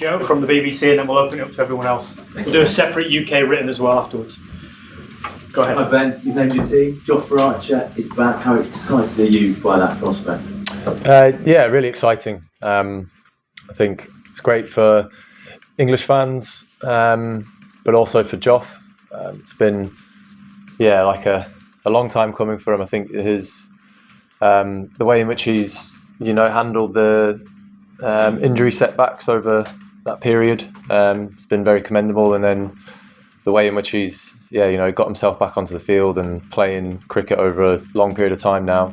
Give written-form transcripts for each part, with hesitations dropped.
Joe from the BBC, and then we'll open it up to everyone else. We'll do a separate UK written as well afterwards. Go ahead. Hi Ben, you've named your team. Jofra is back. How excited are you by that prospect? Yeah, really exciting. I think it's great for English fans, but also for Joff. It's been, like a long time coming for him. I think his the way in which he's handled the injury setbacks over that period has been very commendable, and then the way in which he's got himself back onto the field and playing cricket over a long period of time now.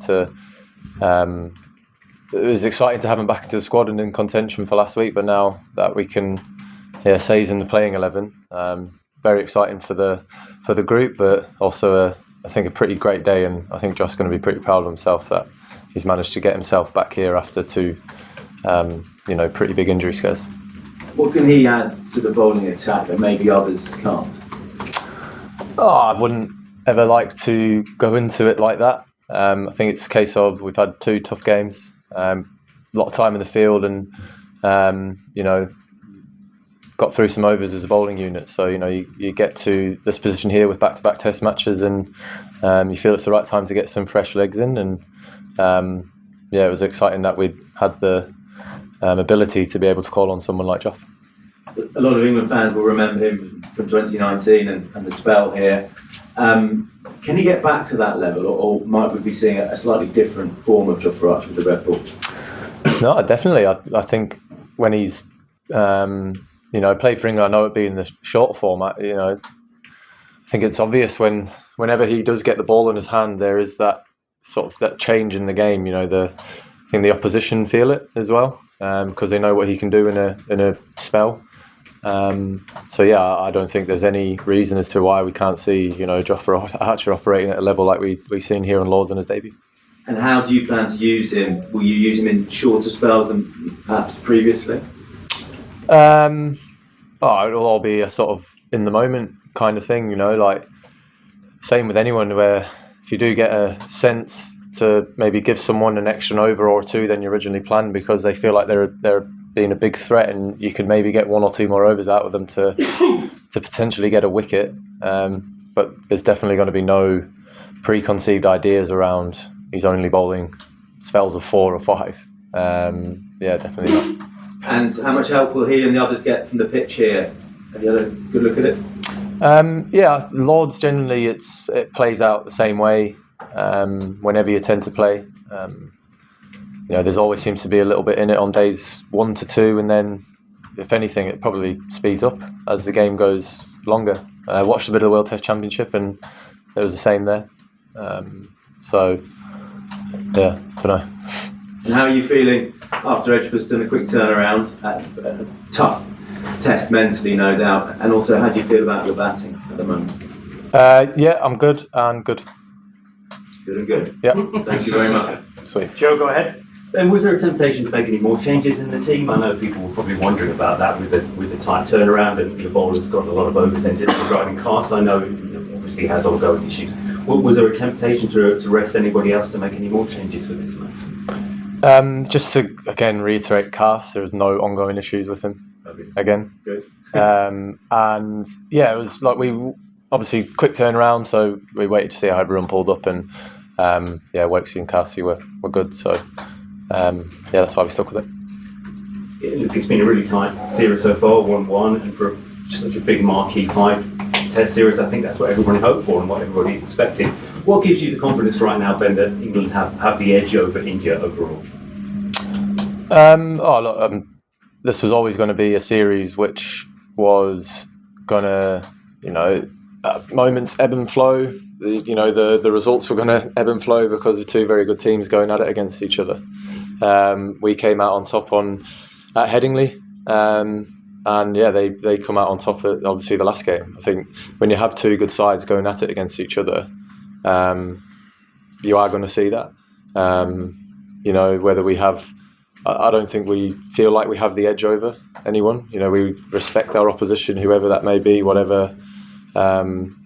It was exciting to have him back into the squad and in contention for last week, but now that we can say he's in the playing 11, very exciting for the group, but also I think a pretty great day, and I think Josh's going to be pretty proud of himself that he's managed to get himself back here after two pretty big injury scares. What can he add to the bowling attack that maybe others can't? I wouldn't ever like to go into it like that. I think it's a case of we've had two tough games, a lot of time in the field, and got through some overs as a bowling unit. So you get to this position here with back-to-back Test matches, and you feel it's the right time to get some fresh legs in. And it was exciting that we'd had the ability to be able to call on someone like Joff. A lot of England fans will remember him from 2019 and the spell here. Can he get back to that level, or might we be seeing a slightly different form of Jofra with the Red Bulls? No, definitely. I think when he's played for England, I know it'd be in the short format. I think it's obvious whenever he does get the ball in his hand, there is that sort of that change in the game. I think the opposition feel it as well, because they know what he can do in a spell. I don't think there's any reason as to why we can't see Jofra Archer operating at a level like we've seen here on Lords in his debut. And how do you plan to use him? Will you use him in shorter spells than perhaps previously? It'll all be a sort of in the moment kind of thing, like same with anyone, where if you do get a sense to maybe give someone an extra over or two than you originally planned because they feel like they're being a big threat, and you can maybe get one or two more overs out of them to potentially get a wicket. But there's definitely going to be no preconceived ideas around he's only bowling spells of 4 or 5. Definitely not. And how much help will he and the others get from the pitch here? Have you had a good look at it? Lords generally it plays out the same way whenever you tend to play. There's always seems to be a little bit in it on days 1 to 2, and then if anything it probably speeds up as the game goes longer. I watched a bit of the World Test Championship and it was the same there. Don't know. And how are you feeling after Edgeworth's done a quick turnaround? Tough test mentally, no doubt. And also, how do you feel about your batting at the moment? I'm good and good. Good and good. Yeah. Thank you very much. Sweet. Joe, go ahead. And was there a temptation to make any more changes in the team? I know people were probably wondering about that with the tight turnaround, and your bowler's got a lot of overs into the driving cast. I know obviously he has ongoing issues. Was there a temptation to rest anybody else to make any more changes for this match? Just to again reiterate, Cast, there was no ongoing issues with him. Again. Good. It was like we obviously quick turnaround, so we waited to see how everyone pulled up, and Wokesy and Cassie were good, so that's why we stuck with it. It's been a really tight series so far, 1-1, and for such a big marquee 5 Test series, I think that's what everybody hoped for and what everybody expected. What gives you the confidence right now, Ben, that England have the edge over India overall? This was always going to be a series which was going to, at moments ebb and flow. The results were going to ebb and flow because of two very good teams going at it against each other. We came out on top at Headingley, and they come out on top at obviously the last game. I think when you have two good sides going at it against each other, you are going to see that. Whether we have, I don't think we feel like we have the edge over anyone. We respect our opposition, whoever that may be, whatever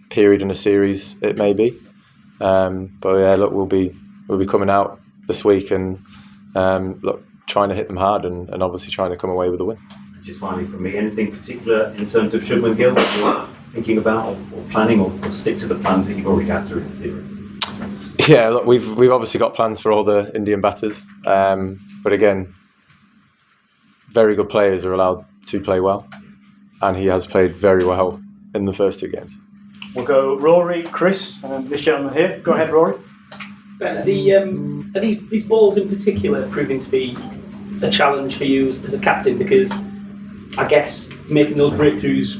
period in a series it may be. We'll be coming out this week and trying to hit them hard and obviously trying to come away with a win. just finally from me, anything particular in terms of Shubman Gill that you're thinking about or planning, or stick to the plans that you've already had through the series? Yeah, look, we've obviously got plans for all the Indian batters, but again, very good players are allowed to play well, and he has played very well in the first 2 games. We'll go Rory, Chris, and then this gentleman here. Go ahead, Rory. Ben, are these balls in particular proving to be a challenge for you as a captain? Because I guess making those breakthroughs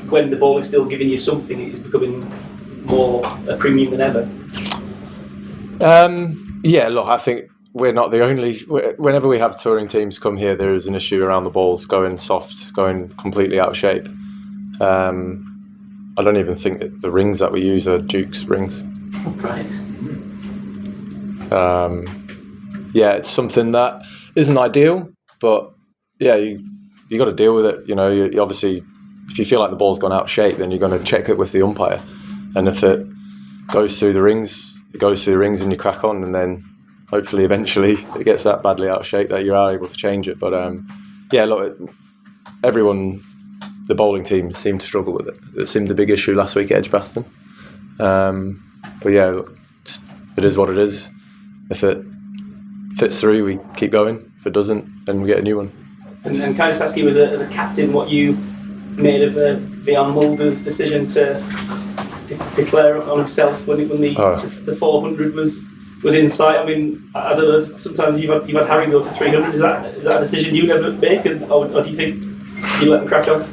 when the ball is still giving you something is becoming more a premium than ever. Yeah, look, I think we're not the only. Whenever we have touring teams come here, there is an issue around the balls going soft, going completely out of shape. I don't even think that the rings that we use are Duke's rings. Right. Yeah, it's something that isn't ideal, but yeah, you got to deal with it. You know, you obviously, if you feel like the ball's gone out of shape, then you're going to check it with the umpire, and if it goes through the rings, it goes through the rings, and you crack on, and then hopefully eventually it gets that badly out of shape that you are able to change it. But yeah, look, everyone, the bowling team seemed to struggle with it. It seemed a big issue last week at Edgbaston. But yeah, look, it is what it is. If it fits through, we keep going. If it doesn't, then we get a new one. And can I just ask you, as a captain, what you made of Vian Mulder's decision to declare on himself when the 400 was in sight? I mean, I don't know. Sometimes you've had Harry go to 300. Is that a decision you never make, or do you think you let him crack on?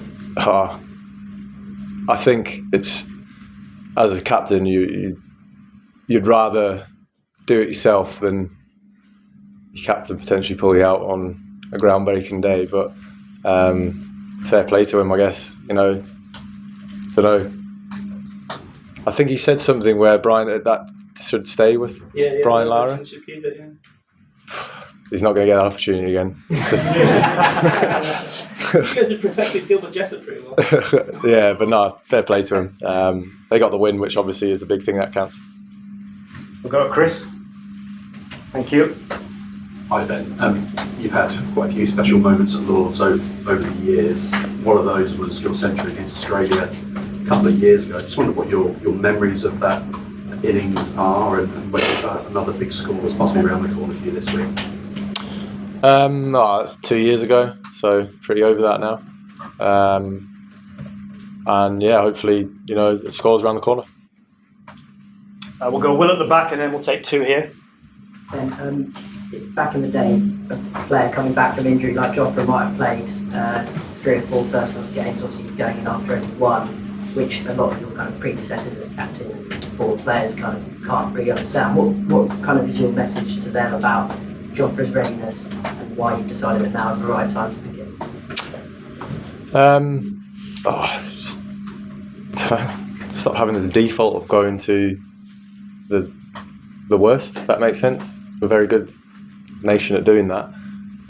I think it's, as a captain, you'd rather do it yourself than your captain potentially pull you out on a groundbreaking day. But fair play to him, I guess. You know, don't know. I think he said something where that should stay with Brian Lara. Should keep it, yeah. He's not going to get that opportunity again. You guys have protected Gilbert Jessup pretty well. Yeah, but no, fair play to him. They got the win, which obviously is the big thing that counts. We'll go to Chris. Thank you. Hi Ben. You've had quite a few special moments at Lords over the years. One of those was your century against Australia a couple of years ago. I just wonder what your memories of that innings are, and whether another big score was possibly around the corner for you this week. It's 2 years ago, so pretty over that now. And yeah, hopefully, the score's around the corner. We'll go Will at the back, and then we'll take 2 here. And back in the day, a player coming back from injury like Jofra might have played 3 or 4 first-class games, obviously going in after only 1, which a lot of your kind of predecessors as captain for players kind of can't really understand. What kind of is your message to them about Jofra's readiness and why you've decided that now is the right time to begin? Just stop having the default of going to the worst, if that makes sense. We're a very good nation at doing that.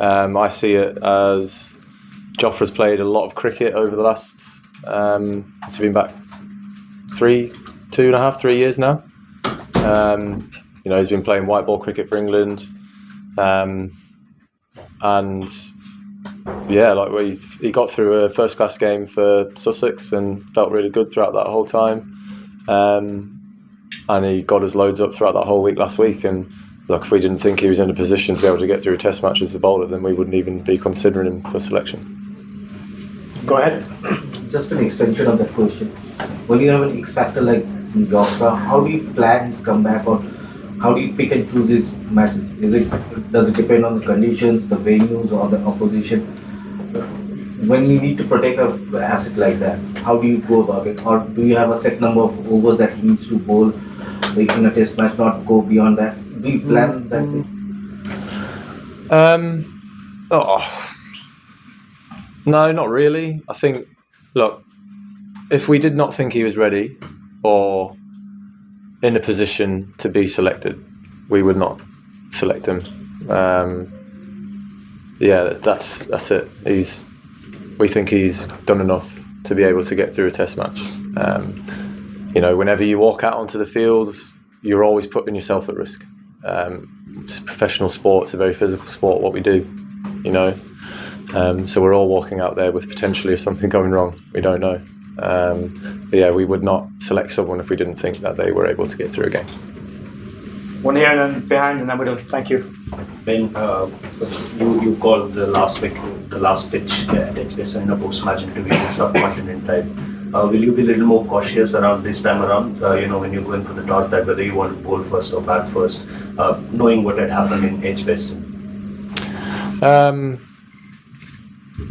I see it as Jofra's played a lot of cricket over the last, he's been back 3 years now. He's been playing white ball cricket for England. And yeah, he got through a first class game for Sussex and felt really good throughout that whole time. And he got his loads up throughout that whole week last week. And look, if we didn't think he was in a position to be able to get through a test match as a bowler, then we wouldn't even be considering him for selection. Go ahead. Just an extension of that question. When you have an X factor like Jofra, how do you plan his comeback, or how do you pick and choose his matches? Does it depend on the conditions, the venues, or the opposition? When you need to protect an asset like that, how do you go about it? Or do you have a set number of overs that he needs to bowl in a test match, not go beyond that? Do you plan that way? No, not really. I think, look, if we did not think he was ready or in a position to be selected, we would not select him. That's it. We think he's done enough to be able to get through a test match. Whenever you walk out onto the field, you're always putting yourself at risk. It's professional sport. It's a very physical sport, what we do, So we're all walking out there with potentially something going wrong. We don't know. But yeah, we would not select someone if we didn't think that they were able to get through a game. One here and then behind, and then we're done. Thank you. Ben, you called the last pitch at HBS and a post-match interview in subcontinent time. Will you be a little more cautious around this time around? When you're going for the toss, that whether you want to bowl first or bat first, knowing what had happened in HBS.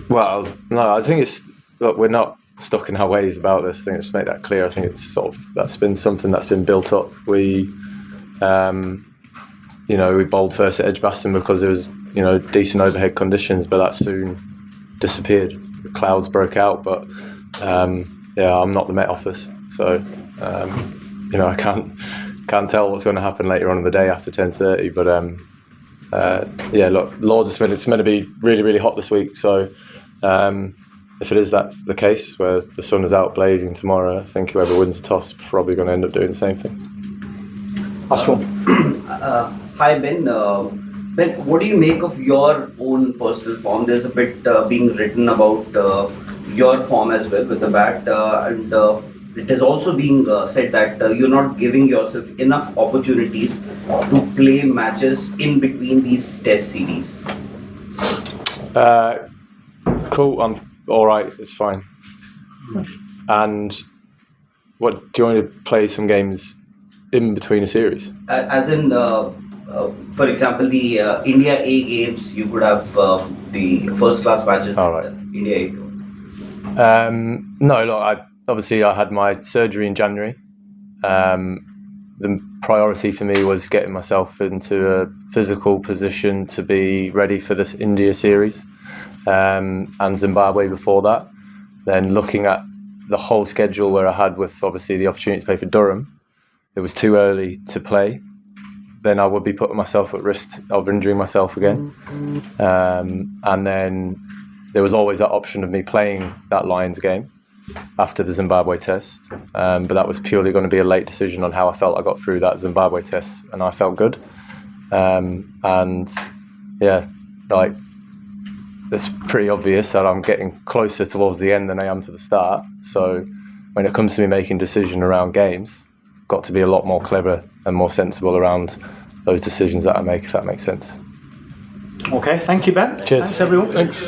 Well, no, I think we're not stuck in our ways about this. I think just make that clear. I think it's that's been something that's been built up. We bowled first at Edgbaston because there was, decent overhead conditions, but that soon disappeared. The clouds broke out, but I'm not the Met Office, so I can't tell what's going to happen later on in the day after 10:30. But look, Lords, it's meant to be really, really hot this week, so if that's the case, where the sun is out blazing tomorrow, I think whoever wins the toss is probably going to end up doing the same thing. Last one. Hi Ben. Ben, what do you make of your own personal form? There's a bit being written about your form as well with the bat, and it is also being said that you're not giving yourself enough opportunities to play matches in between these test series. Cool, I'm all right, it's fine. And what, do you want me to play some games in between a series? As in, for example, the India A games, you could have the first class matches. All right. India A. No, look, I had my surgery in January. The priority for me was getting myself into a physical position to be ready for this India series, and Zimbabwe before that. Then looking at the whole schedule where I had with obviously the opportunity to play for Durham, it was too early to play. Then I would be putting myself at risk of injuring myself again. And then there was always that option of me playing that Lions game after the Zimbabwe test. But that was purely going to be a late decision on how I felt I got through that Zimbabwe test, and I felt good. It's pretty obvious that I'm getting closer towards the end than I am to the start. So when it comes to me making decisions around games, got to be a lot more clever and more sensible around those decisions that I make, if that makes sense. Okay, thank you, Ben. Cheers. Thanks, everyone. Thanks.